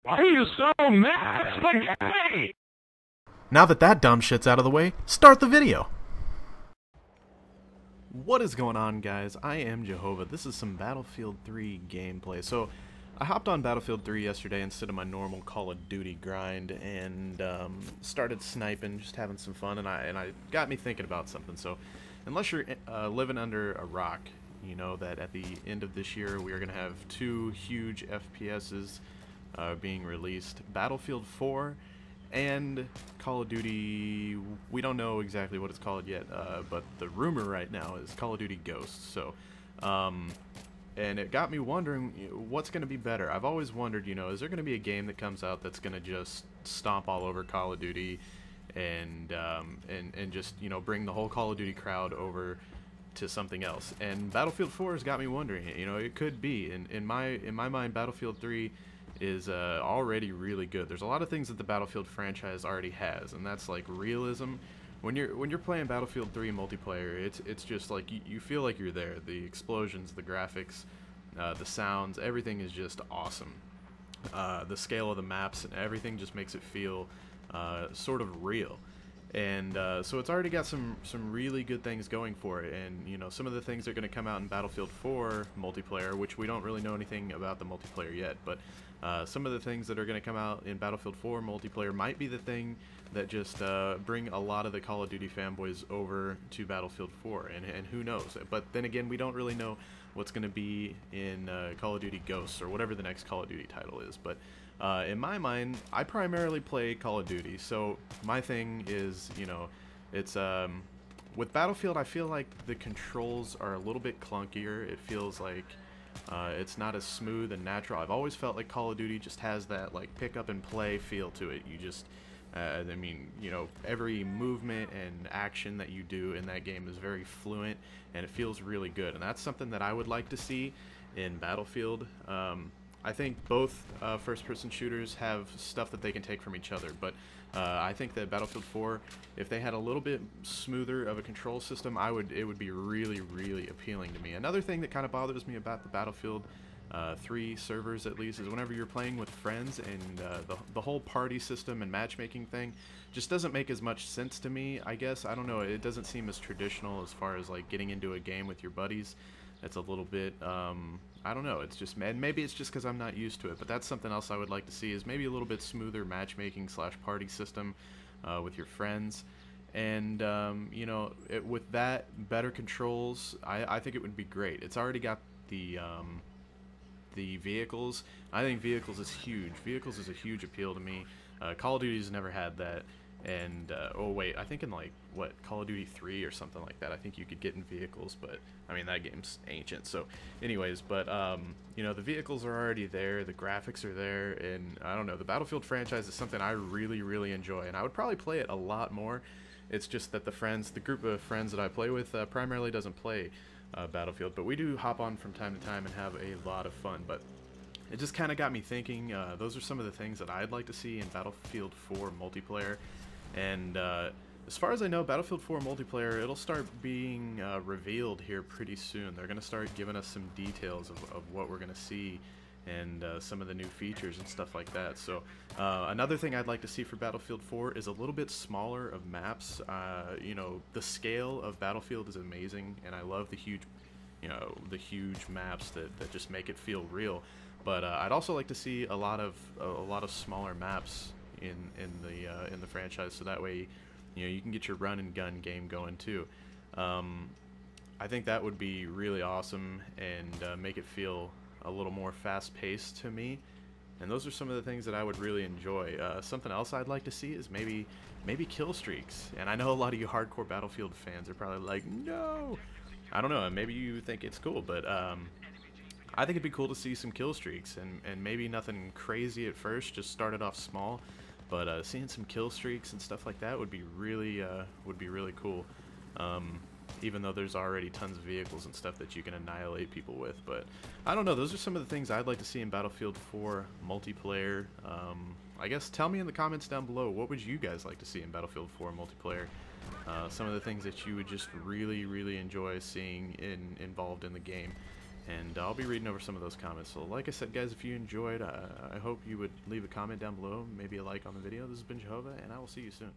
Why are you so mad? Spaghetti! Now that dumb shit's out of the way, start the video! What is going on, guys? I am Jehovah. This is some Battlefield 3 gameplay. So, I hopped on Battlefield 3 yesterday instead of my normal Call of Duty grind and started sniping, just having some fun, and I got me thinking about something. So, unless you're living under a rock, you know that at the end of this year we are going to have two huge FPSs being released. Battlefield 4 and Call of Duty, we don't know exactly what it's called yet, but the rumor right now is Call of Duty Ghosts. So, and it got me wondering, what's going to be better? I've always wondered, is there going to be a game that comes out that's going to just stomp all over Call of Duty and just, bring the whole Call of Duty crowd over to something else? And Battlefield 4 has got me wondering, it could be. In my mind, Battlefield 3 is already really good. There's a lot of things that the Battlefield franchise already has, and that's like realism. When you're playing Battlefield 3 multiplayer, it's just like you feel like you're there. The explosions, the graphics, the sounds, everything is just awesome. The scale of the maps and everything just makes it feel sort of real. And so it's already got some really good things going for it, and some of the things that are going to come out in Battlefield 4 multiplayer, which we don't really know anything about the multiplayer yet, but some of the things that are going to come out in Battlefield 4 multiplayer might be the thing that just bring a lot of the Call of Duty fanboys over to Battlefield 4, and who knows. But then again, we don't really know what's going to be in Call of Duty Ghosts or whatever the next Call of Duty title is, but in my mind, I primarily play Call of Duty, so my thing is, it's, with Battlefield, I feel like the controls are a little bit clunkier. It feels like it's not as smooth and natural. I've always felt like Call of Duty just has that, like, pick up and play feel to it. You just, every movement and action that you do in that game is very fluent, and it feels really good, and that's something that I would like to see in Battlefield. I think both first-person shooters have stuff that they can take from each other, but I think that Battlefield 4, if they had a little bit smoother of a control system, it would be really, really appealing to me. Another thing that kind of bothers me about the Battlefield 3 servers, at least, is whenever you're playing with friends, and the whole party system and matchmaking thing just doesn't make as much sense to me, I guess. I don't know, it doesn't seem as traditional as far as like getting into a game with your buddies. It's a little bit, I don't know, it's just, maybe it's just because I'm not used to it, but that's something else I would like to see, is maybe a little bit smoother matchmaking / party system with your friends. And, with that, better controls, I think it would be great. It's already got the vehicles. I think vehicles is huge. Vehicles is a huge appeal to me. Call of Duty's never had that. And oh wait, I think in like Call of Duty 3 or something like that, I think you could get in vehicles, but I mean that game's ancient. So anyways, but the vehicles are already there, the graphics are there, and I don't know, the Battlefield franchise is something I really enjoy, and I would probably play it a lot more. It's just that the group of friends that I play with primarily doesn't play Battlefield, but we do hop on from time to time and have a lot of fun. But it just kind of got me thinking, those are some of the things that I'd like to see in Battlefield 4 multiplayer. And as far as I know, Battlefield 4 multiplayer, it'll start being revealed here pretty soon. They're going to start giving us some details of what we're going to see, and some of the new features and stuff like that. So another thing I'd like to see for Battlefield 4 is a little bit smaller of maps. The scale of Battlefield is amazing, and I love the huge maps that just make it feel real. But I'd also like to see a lot of smaller maps in the franchise, so that way you can get your run and gun game going too. I think that would be really awesome, and make it feel a little more fast-paced to me. And those are some of the things that I would really enjoy. Something else I'd like to see is maybe kill streaks. And I know a lot of you hardcore Battlefield fans are probably like, no, I don't know, maybe you think it's cool, but I think it'd be cool to see some kill streaks, and maybe nothing crazy at first, just start it off small, but seeing some kill streaks and stuff like that would be really cool. Even though there's already tons of vehicles and stuff that you can annihilate people with. But I don't know, those are some of the things I'd like to see in Battlefield 4 multiplayer. I guess tell me in the comments down below, what would you guys like to see in Battlefield 4 multiplayer? Some of the things that you would just really enjoy seeing involved in the game. And I'll be reading over some of those comments. So like I said, guys, if you enjoyed, I hope you would leave a comment down below, maybe a like on the video. This has been Jehovah, and I will see you soon.